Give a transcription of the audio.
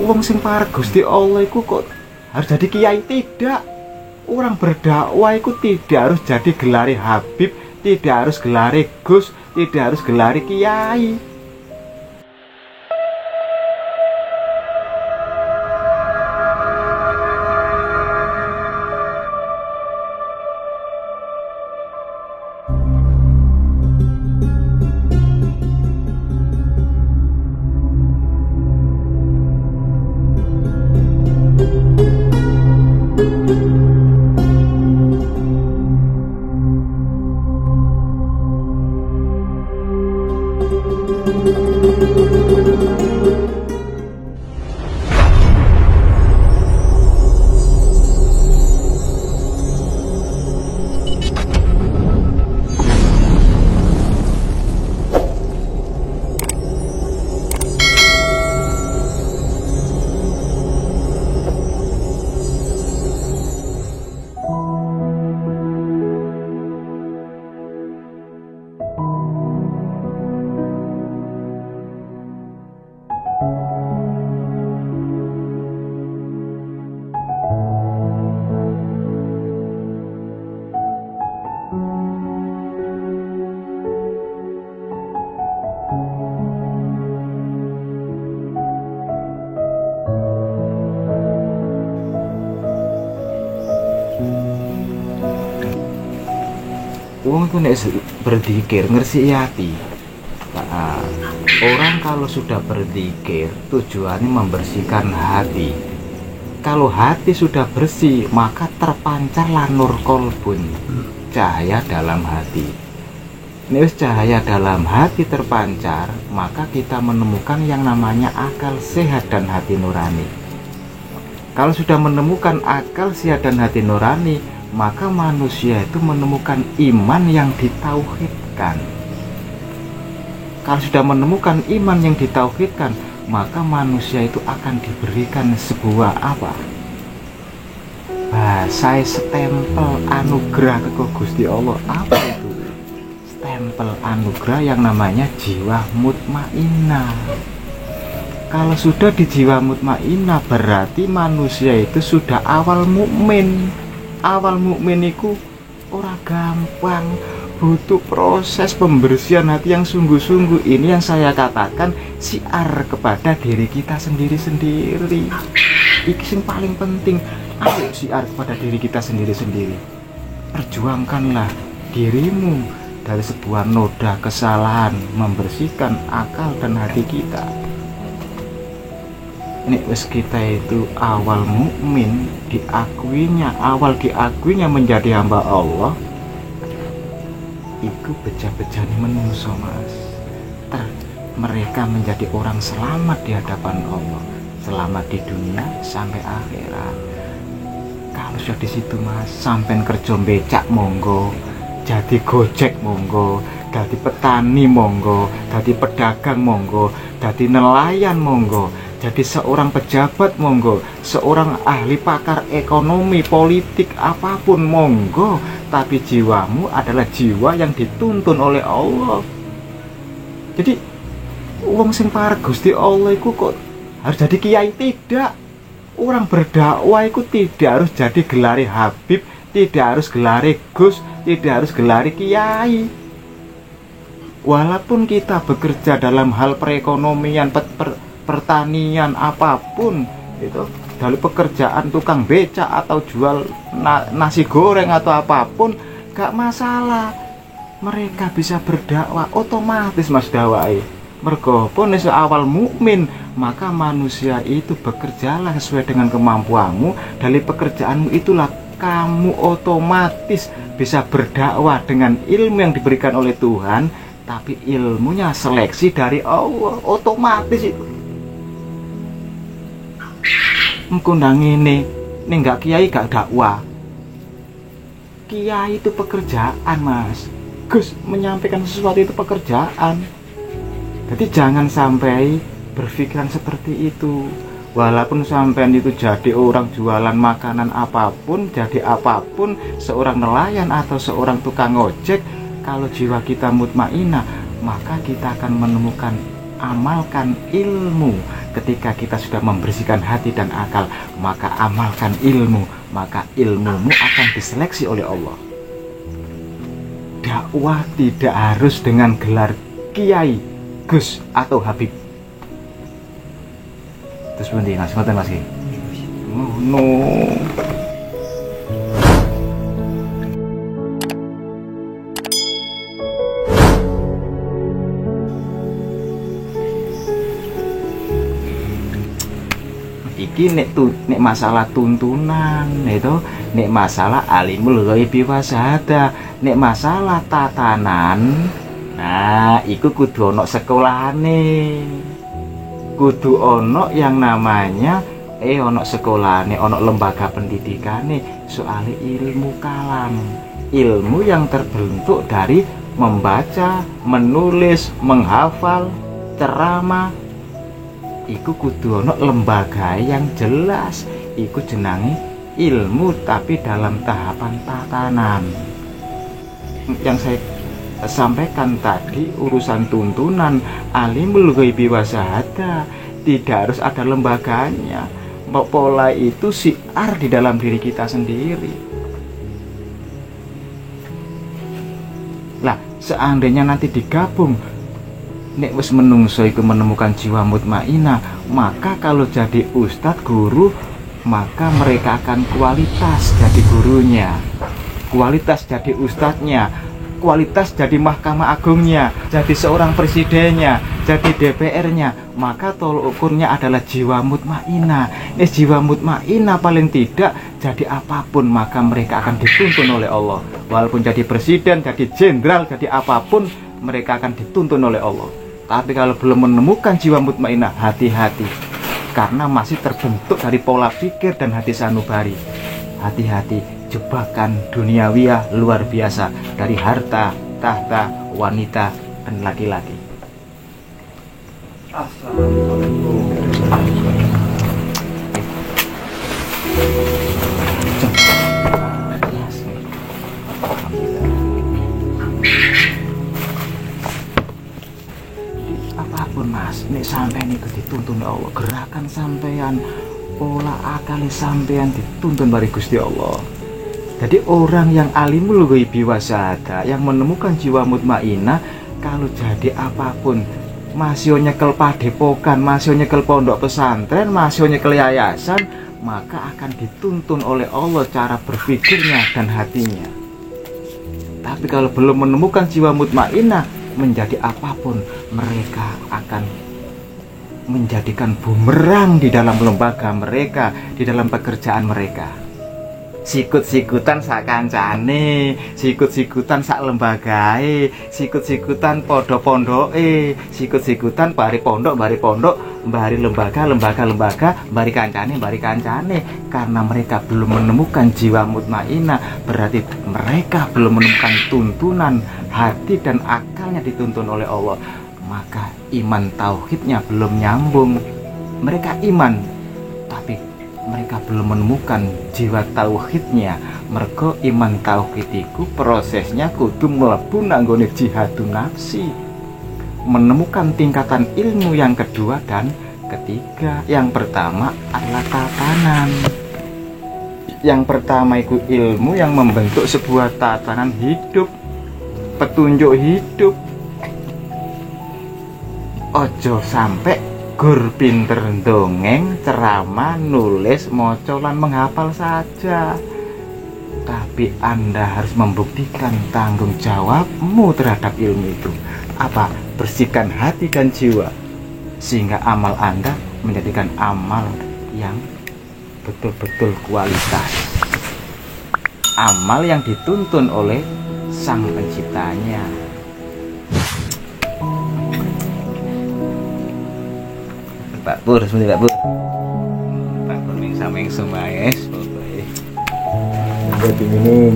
wong sing parek Gusti Allah iku kok harus jadi kiai? Tidak. Orang berdakwah itu tidak harus jadi gelari Habib, tidak harus gelari Gus, tidak harus gelari kiai. Wong itu nek berzikir ngersiki hati. Nah, orang kalau sudah berzikir tujuannya membersihkan hati. Kalau hati sudah bersih, maka terpancarlah nur kolbun, cahaya dalam hati. Nek cahaya dalam hati terpancar, maka kita menemukan yang namanya akal sehat dan hati nurani. Kalau sudah menemukan akal sehat dan hati nurani, maka manusia itu menemukan iman yang ditauhidkan. Kalau sudah menemukan iman yang ditauhidkan, maka manusia itu akan diberikan sebuah apa? Bahasa stempel anugerah ke Gusti Allah. Apa itu? Stempel anugerah yang namanya jiwa mutmainnah. Kalau sudah di jiwa mutmainnah, berarti manusia itu sudah awal mukmin. Awal mukmin itu ora gampang, butuh proses pembersihan hati yang sungguh-sungguh. Ini yang saya katakan syiar kepada diri kita sendiri-sendiri. Iki yang paling penting. Ayo syiar kepada diri kita sendiri-sendiri. Perjuangkanlah dirimu dari sebuah noda kesalahan, membersihkan akal dan hati kita. Nek wis kita itu awal mukmin, awal diakuinya menjadi hamba Allah, itu beja-bejane menungso mas. Mereka menjadi orang selamat di hadapan Allah, selamat di dunia sampai akhirat. Kalau sudah di situ mas, sampai kerja becak monggo, jadi gojek monggo, jadi petani monggo, jadi pedagang monggo, jadi nelayan monggo, jadi seorang pejabat monggo, seorang ahli pakar ekonomi, politik, apapun monggo. Tapi jiwamu adalah jiwa yang dituntun oleh Allah. Jadi wong sing parek Gusti Allah iku kok harus jadi kiai? Tidak. Orang berdakwah itu tidak harus jadi gelari Habib, tidak harus gelari Gus, tidak harus gelari kiai. Walaupun kita bekerja dalam hal perekonomian, pertanian, apapun itu, dari pekerjaan tukang becak atau jual nasi goreng atau apapun, gak masalah. Mereka bisa berdakwah otomatis mas dakwai. Mergo pun awal mukmin, maka manusia itu bekerjalah sesuai dengan kemampuanmu. Dari pekerjaanmu itulah kamu otomatis bisa berdakwah dengan ilmu yang diberikan oleh Tuhan. Tapi ilmunya seleksi dari Allah, otomatis itu. Mengkundang ini gak kiai gak dakwah. Kiai itu pekerjaan mas. Gus menyampaikan sesuatu itu pekerjaan. Jadi jangan sampai berpikiran seperti itu. Walaupun sampean itu jadi orang jualan makanan apapun, jadi apapun, seorang nelayan atau seorang tukang ojek, kalau jiwa kita mutmainnah, maka kita akan menemukan amalkan ilmu. Ketika kita sudah membersihkan hati dan akal, maka amalkan ilmu, maka ilmumu akan diseleksi oleh Allah. Dakwah tidak harus dengan gelar kiai, gus, atau habib. Terus bunyi Mas, ngoten Mas. No. Iki nek masalah tuntunan itu, nek masalah alimul ghaibi wasahada, nek masalah tatanan, nah iku kudu ono sekolahane, kudu ono yang namanya ono sekolahane, ono lembaga pendidikane, soal ilmu kalam, ilmu yang terbentuk dari membaca, menulis, menghafal, ceramah. Iku kudu ono lembaga yang jelas, iku jenangi ilmu tapi dalam tahapan tatanan. Yang saya sampaikan tadi urusan tuntunan alimul ghaibi wasahada tidak harus ada lembaganya. Pola itu syiar di dalam diri kita sendiri. Lah, seandainya nanti digabung, nek wis menungso iku menemukan jiwa mutmainah, maka kalau jadi ustadz guru, maka mereka akan kualitas jadi gurunya, kualitas jadi ustadznya, kualitas jadi mahkamah agungnya, jadi seorang presidennya, jadi DPR-nya. Maka tolok ukurnya adalah jiwa mutmainah. Jiwa mutmainah paling tidak jadi apapun, maka mereka akan dituntun oleh Allah. Walaupun jadi presiden, jadi jenderal, jadi apapun, mereka akan dituntun oleh Allah. Tapi kalau belum menemukan jiwa mutmainah, hati-hati, karena masih terbentuk dari pola pikir dan hati sanubari. Hati-hati, jebakan duniawiyah luar biasa dari harta, tahta, wanita, dan laki-laki. Assalamualaikum. Apapun Mas, nek sampean iku dituntun Allah, gerakan sampean, pola akal sampean dituntun dari Gusti Allah. Jadi orang yang alimul ghaibi wasahada, yang menemukan jiwa mutmainah, kalau jadi apapun, masih nyekel padepokan, masih nyekel pondok pesantren, masih nyekel yayasan, maka akan dituntun oleh Allah cara berpikirnya dan hatinya. Tapi kalau belum menemukan jiwa mutmainah, menjadi apapun, mereka akan menjadikan bumerang di dalam lembaga mereka, di dalam pekerjaan mereka. Sikut-sikutan sak kancane, sikut-sikutan sak lembagae, sikut-sikutan podo-pondoke, sikut-sikutan bari pondok, bari lembaga, bari kancane. Karena mereka belum menemukan jiwa mutmainah, berarti mereka belum menemukan tuntunan hati dan akalnya dituntun oleh Allah. Maka iman tauhidnya belum nyambung. Mereka iman, tapi mereka belum menemukan jiwa tauhidnya. Mergo iman tauhid iku prosesnya kudu mlebu nanggone jihadun nafsi, menemukan tingkatan ilmu yang kedua dan ketiga. Yang pertama adalah tatanan. Yang pertama itu ilmu yang membentuk sebuah tatanan hidup, petunjuk hidup. Ojo sampai gur pinter dongeng, ceramah, nulis, maca lan menghafal saja. Tapi Anda harus membuktikan tanggung jawabmu terhadap ilmu itu. Apa? Bersihkan hati dan jiwa, sehingga amal Anda menjadikan amal yang betul-betul kualitas, amal yang dituntun oleh Sang Penciptanya. Pak Pur, sebentar Pak Pur. Pak Pur ming sameng sumayes, pokoknya. Udah diminum.